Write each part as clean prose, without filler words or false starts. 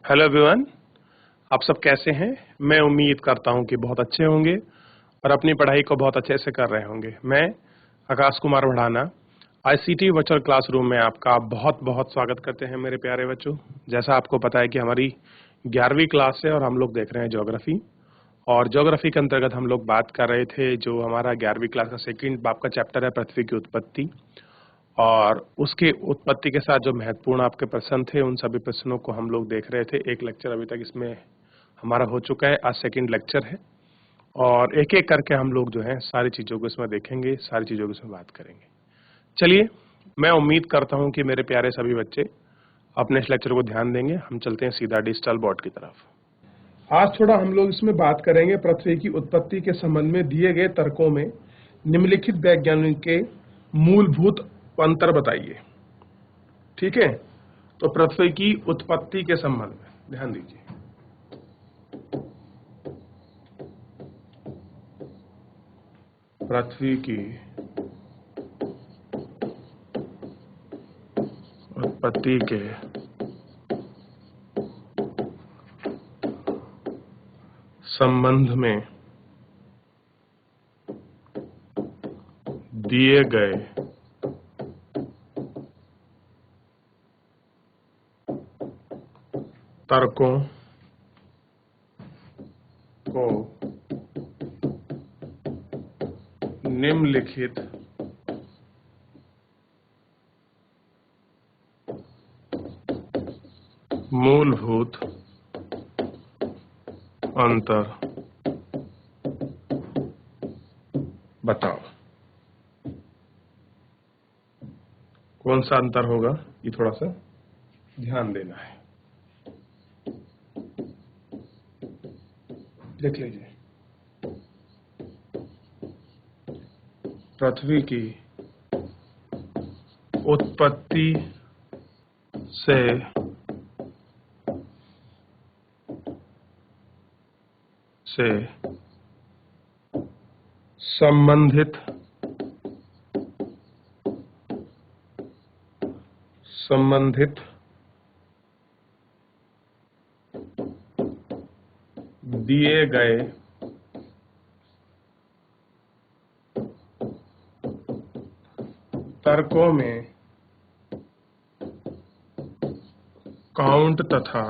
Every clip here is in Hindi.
हेलो एवरीवन, आप सब कैसे हैं? मैं उम्मीद करता हूं कि बहुत अच्छे होंगे और अपनी पढ़ाई को बहुत अच्छे से कर रहे होंगे। मैं Akash Kumar Bhadana ICT virtual classroom में आपका बहुत बहुत स्वागत करते हैं मेरे प्यारे बच्चों। जैसा आपको पता है कि हमारी 11वीं क्लास है और हम लोग देख रहे हैं ज्योग्राफी। और ज्योग्राफी के अंतर्गत हम लोग बात कर रहे थे जो हमारा 11वीं क्लास का सेकंड आपका चैप्टर है पृथ्वी की उत्पत्ति। और उसके उत्पत्ति के साथ जो महत्वपूर्ण आपके प्रश्न थे उन सभी प्रश्नों को हम लोग देख रहे थे। एक लेक्चर अभी तक इसमें हमारा हो चुका है, आज सेकंड लेक्चर है और एक एक करके हम लोग जो है सारी चीज़ों को इसमें देखेंगे, सारी चीज़ों को इसमें बात करेंगे। चलिए, मैं उम्मीद करता हूं कि मेरे प्यारे सभी बच्चे अपने इस लेक्चर को ध्यान देंगे। हम चलते हैं सीधा डिजिटल बोर्ड की तरफ। आज थोड़ा हम लोग इसमें बात करेंगे पृथ्वी की उत्पत्ति के संबंध में दिए गए तर्कों में निम्नलिखित वैज्ञानिक के मूलभूत अंतर बताइए। ठीक है, तो पृथ्वी की उत्पत्ति के संबंध में ध्यान दीजिए। पृथ्वी की उत्पत्ति के संबंध में दिए गए तर्कों को निम्नलिखित मूलभूत अंतर बताओ। कौन सा अंतर होगा, ये थोड़ा सा ध्यान देना है। देख लीजिए, पृथ्वी की उत्पत्ति से संबंधित दिए गए तर्कों में काउंट तथा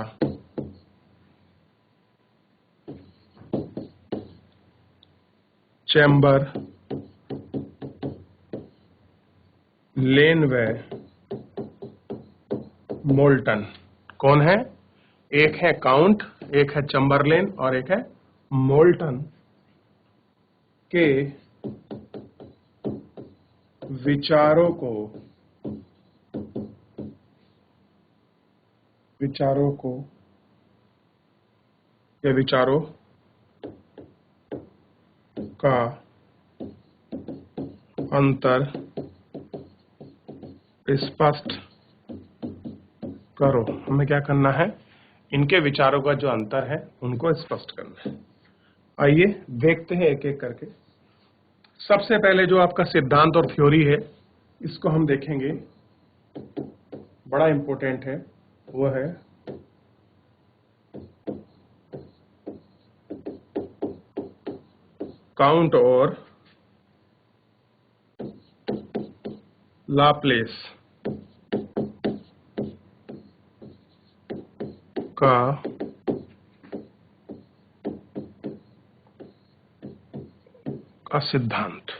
चैम्बर लेन व मोल्टन। कौन है? एक है काउंट, एक है चैम्बरलेन और एक है मोल्टन के विचारों का अंतर स्पष्ट करो। हमें क्या करना है? इनके विचारों का जो अंतर है उनको स्पष्ट करना है। आइए देखते हैं एक एक करके। सबसे पहले जो आपका सिद्धांत और थ्योरी है इसको हम देखेंगे, बड़ा इंपॉर्टेंट है। वो है काउंट और लाप्लेस का सिद्धांत।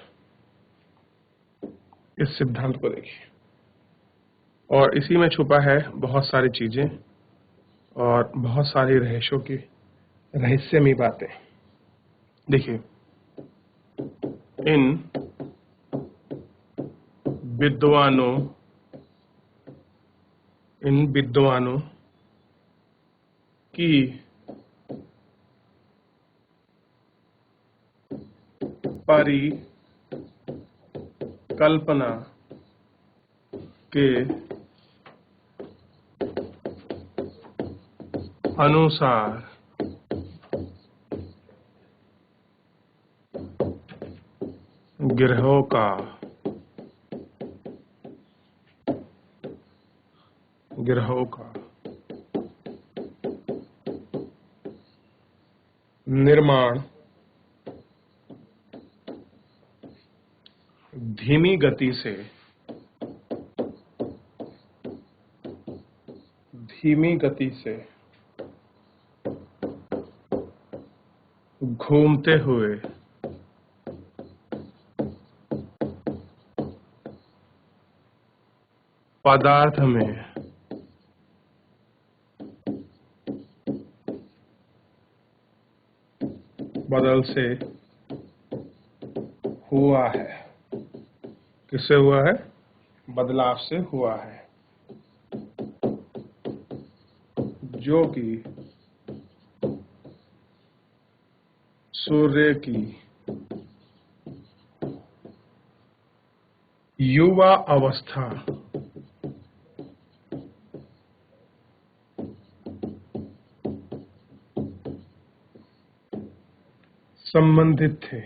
इस सिद्धांत को देखिए, और इसी में छुपा है बहुत सारी चीजें और बहुत सारी रहस्यमयी बातें। देखिए, इन विद्वानों की परिकल्पना के अनुसार ग्रहों का निर्माण धीमी गति से घूमते हुए पदार्थ में बदल से हुआ है। किससे हुआ है? बदलाव से हुआ है, जो कि सूर्य की युवा अवस्था संबंधित थे।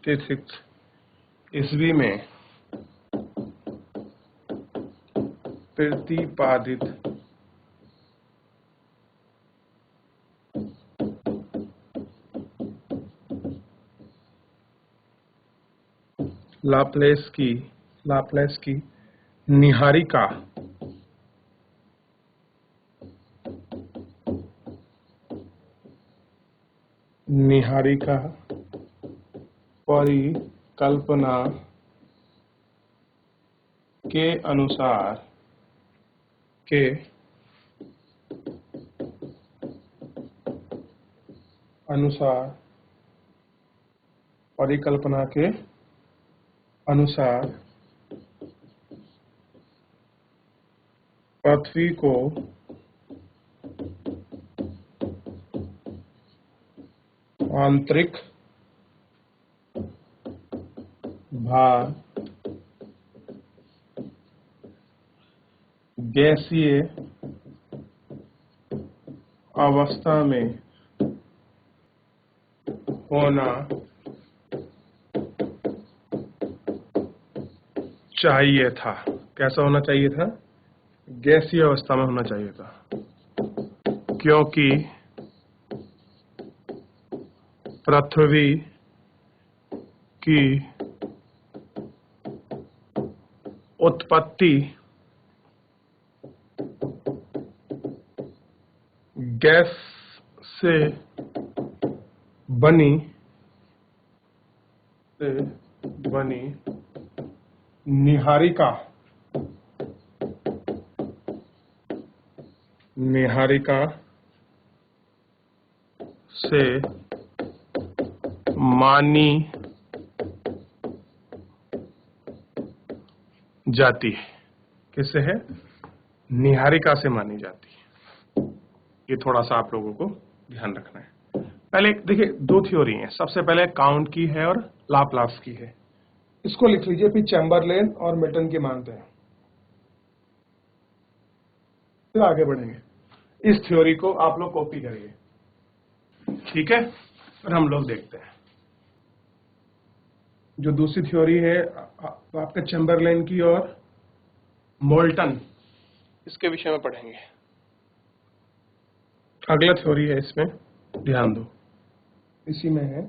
36 ईस्वी में प्रतिपादित लाप्लेस की निहारिका परिकल्पना के अनुसार पृथ्वी को आंतरिक भार गैसीय अवस्था में होना चाहिए था। कैसा होना चाहिए था? गैसीय अवस्था में होना चाहिए था, क्योंकि पृथ्वी की उत्पत्ति गैस से बनी निहारिका से मानी जाती है। किससे है? निहारिका से मानी जाती है। ये थोड़ा सा आप लोगों को ध्यान रखना है। पहले देखिए, दो थ्योरी हैं। सबसे पहले काउंट की है और लाप्लास की है। इसको लिख लीजिए, फिर चैम्बरलेन और मिल्टन की मानते हैं, फिर आगे बढ़ेंगे। इस थ्योरी को आप लोग कॉपी करिए, ठीक है? और हम लोग देखते हैं जो दूसरी थ्योरी है आपका चैम्बरलेन की और मोल्टन, इसके विषय में पढ़ेंगे। अगला थ्योरी है, इसमें ध्यान दो, इसी में है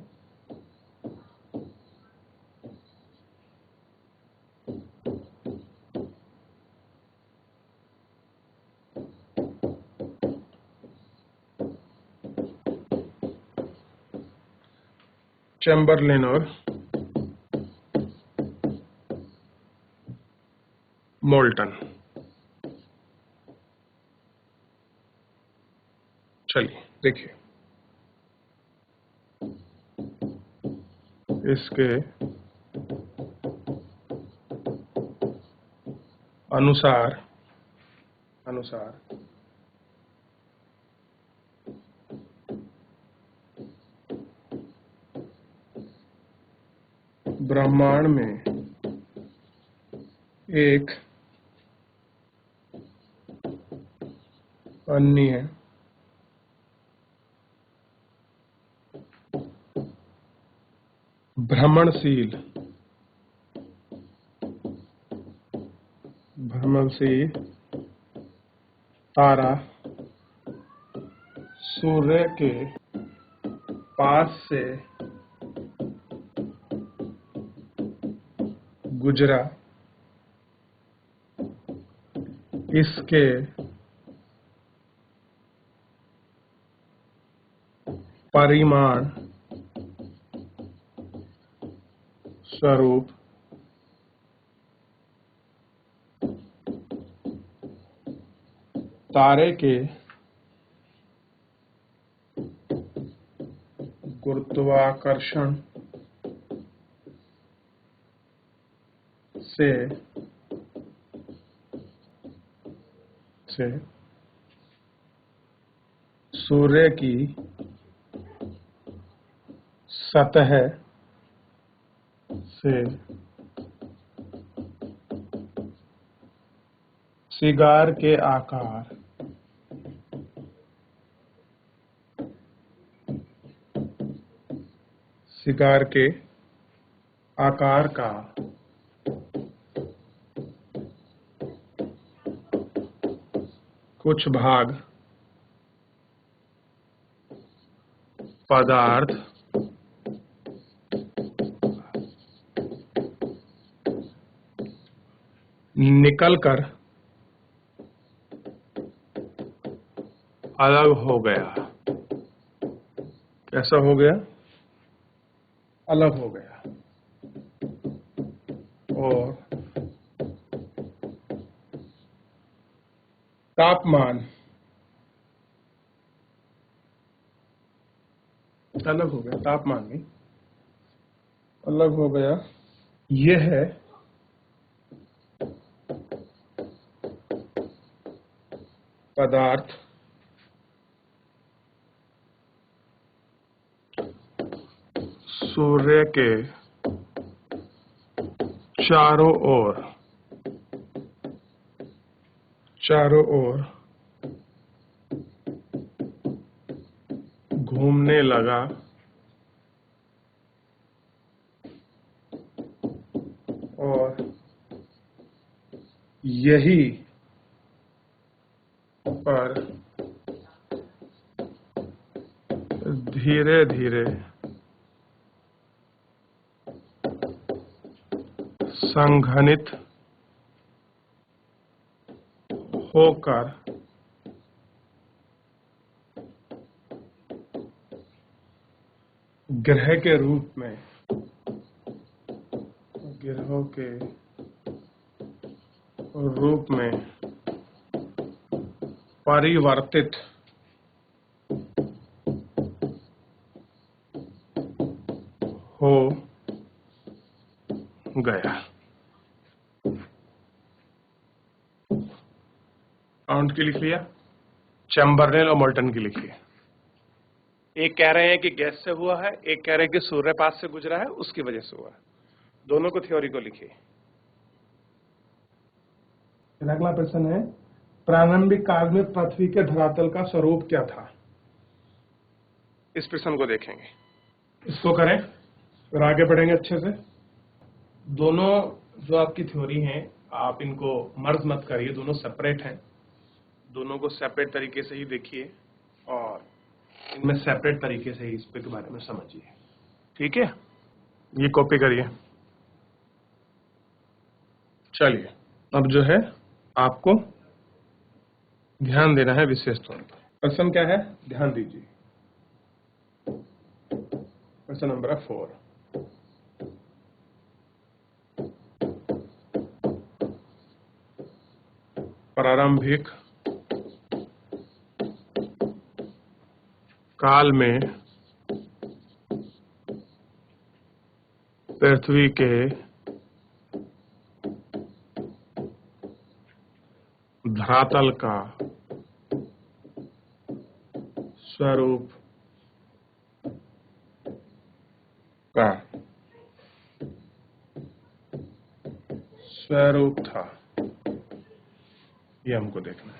चैम्बरलेन और मोल्टन। चलिए देखिए, इसके अनुसार ब्रह्मांड में एक अन्य भ्रमणशील तारा सूर्य के पास से गुजरा, इसके परिमाण स्वरूप तारे के गुरुत्वाकर्षण से सूर्य की सतह से सिगार के आकार का कुछ भाग पदार्थ निकलकर अलग हो गया। कैसा हो गया? अलग हो गया। और तापमान अलग हो गया, तापमान नहीं, अलग हो गया। यह है पदार्थ सूर्य के चारों ओर घूमने लगा और यही पर धीरे धीरे संघनित होकर ग्रहों के रूप में परिवर्तित हो गया। काउंट की लिख लिया, चैम्बरलेन और मोल्टन की लिखिए। एक कह रहे हैं कि गैस से हुआ है, एक कह रहे हैं कि सूर्य पास से गुजरा है, उसकी वजह से हुआ है। दोनों को थ्योरी को लिखिए। अगला प्रश्न है, प्रारंभिक काल में पृथ्वी के धरातल का स्वरूप क्या था? इस प्रश्न को देखेंगे, इसको करें फिर आगे बढ़ेंगे अच्छे से। दोनों जो आपकी थ्योरी हैं, आप इनको मर्ज मत करिए, दोनों सेपरेट हैं। दोनों को सेपरेट तरीके से ही देखिए और इनमें सेपरेट तरीके से ही इस पे के बारे में समझिए। ठीक है, ये कॉपी करिए। चलिए, अब जो है आपको ध्यान देना है विशेष तौर पर। प्रश्न क्या है, ध्यान दीजिए। प्रश्न नंबर 4, प्रारंभिक काल में पृथ्वी के धरातल का स्वरूप था, ये हमको देखना है।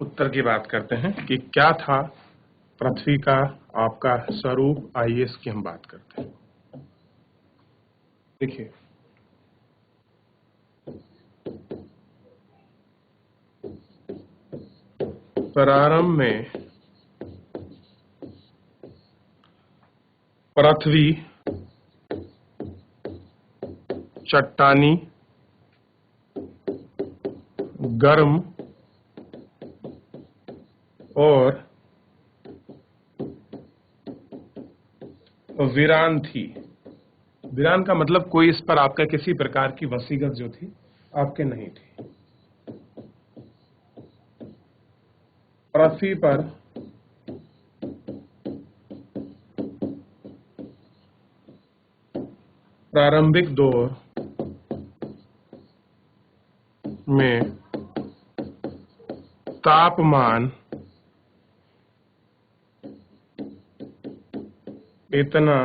उत्तर की बात करते हैं कि क्या था पृथ्वी का आपका स्वरूप। आइए इसकी हम बात करते हैं। देखिए, प्रारंभ में पृथ्वी चट्टानी, गर्म और वीरान थी। वीरान का मतलब कोई इस पर आपका किसी प्रकार की वसीयत जो थी आपके नहीं थी। पृथ्वी पर प्रारंभिक दौर में तापमान इतना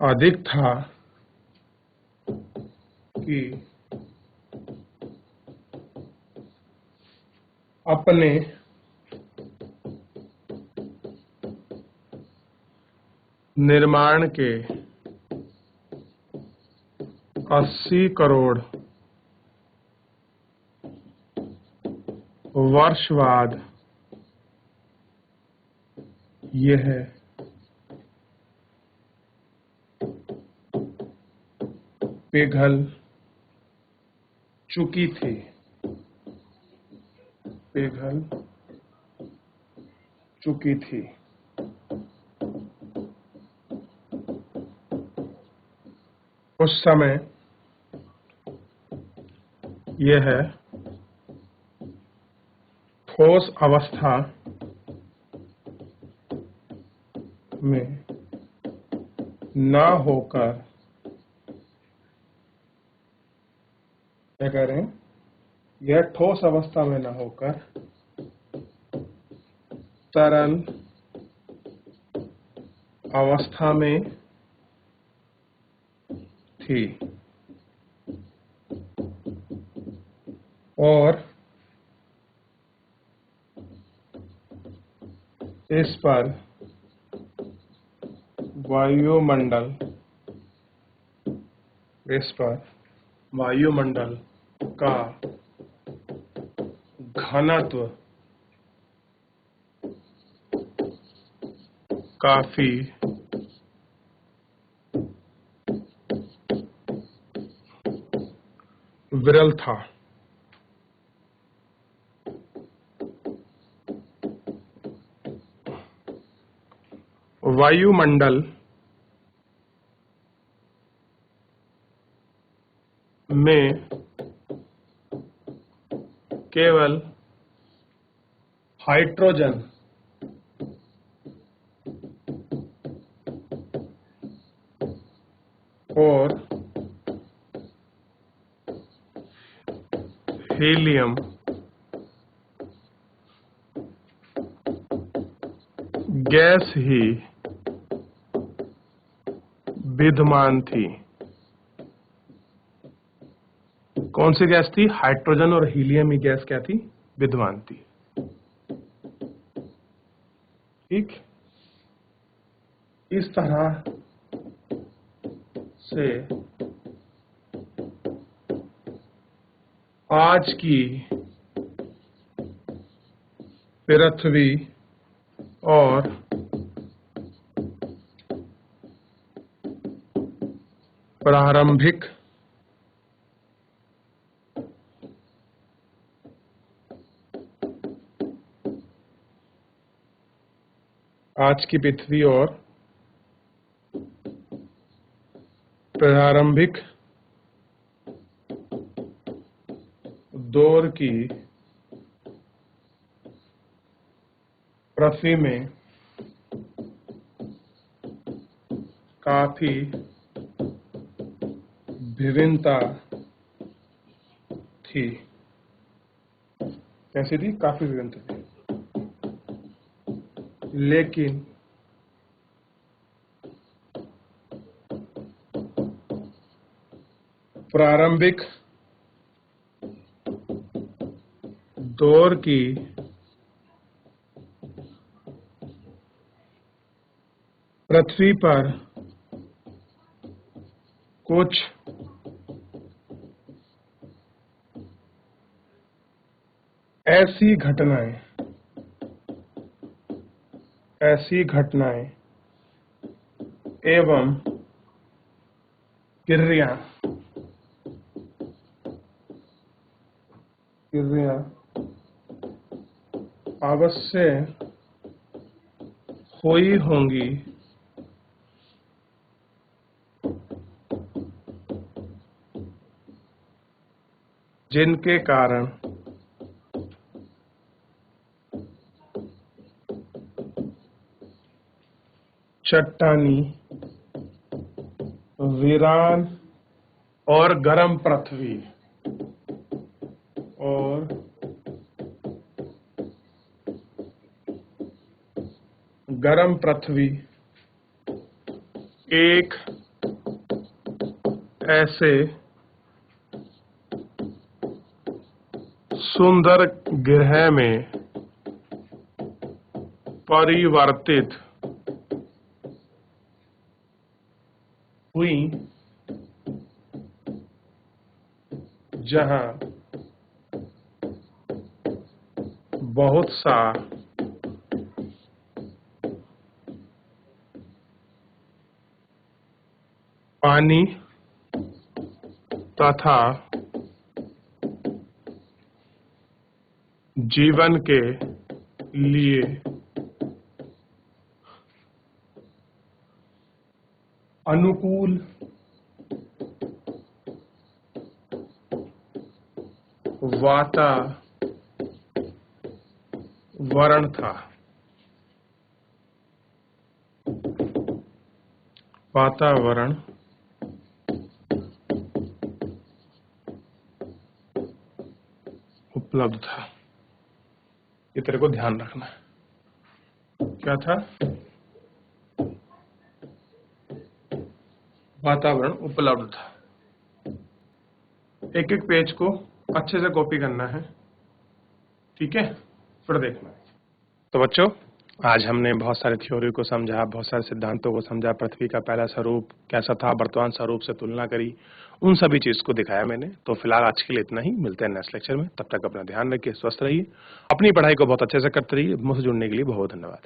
अधिक था कि अपने निर्माण के 80 करोड़ वर्ष बाद यह पिघल चुकी थी। पिघल चुकी थी। उस समय यह ठोस अवस्था में ना होकर क्या करें, यह ठोस अवस्था में ना होकर तरल अवस्था में थी और इस पर वायुमंडल का घनत्व काफी विरल था। वायुमंडल में केवल हाइड्रोजन और हीलियम गैस ही विद्यमान थी। कौन सी गैस थी? हाइड्रोजन और हीलियम ही गैस क्या थी? विद्यमान थी। ठीक, इस तरह से आज की पृथ्वी और प्रारंभिक आज की पृथ्वी और प्रारंभिक दौर की पृथ्वी में काफी विभिन्नता थी। कैसी थी? काफी विभिन्नता थी। लेकिन प्रारंभिक दौर की पृथ्वी पर कुछ ऐसी घटनाएं एवं क्रिया अवश्य हुई होंगी जिनके कारण चट्टानी, वीरान और गर्म पृथ्वी एक ऐसे सुंदर ग्रह में परिवर्तित हुई जहां बहुत सा पानी तथा जीवन के लिए अनुकूल वातावरण था। उपलब्ध था। ये तेरे को ध्यान रखना है। क्या था? वातावरण उपलब्ध था। एक एक पेज को अच्छे से कॉपी करना है, ठीक है? फिर देखना है। तो बच्चों, आज हमने बहुत सारे थ्योरी को समझा, बहुत सारे सिद्धांतों को समझा, पृथ्वी का पहला स्वरूप कैसा था, वर्तमान स्वरूप से तुलना करी, उन सभी चीज को दिखाया मैंने। तो फिलहाल आज के लिए इतना ही, मिलते हैं नेक्स्ट लेक्चर में। तब तक अपना ध्यान रखिए, स्वस्थ रहिए, अपनी पढ़ाई को बहुत अच्छे से करते रहिए। मुझसे जुड़ने के लिए बहुत धन्यवाद।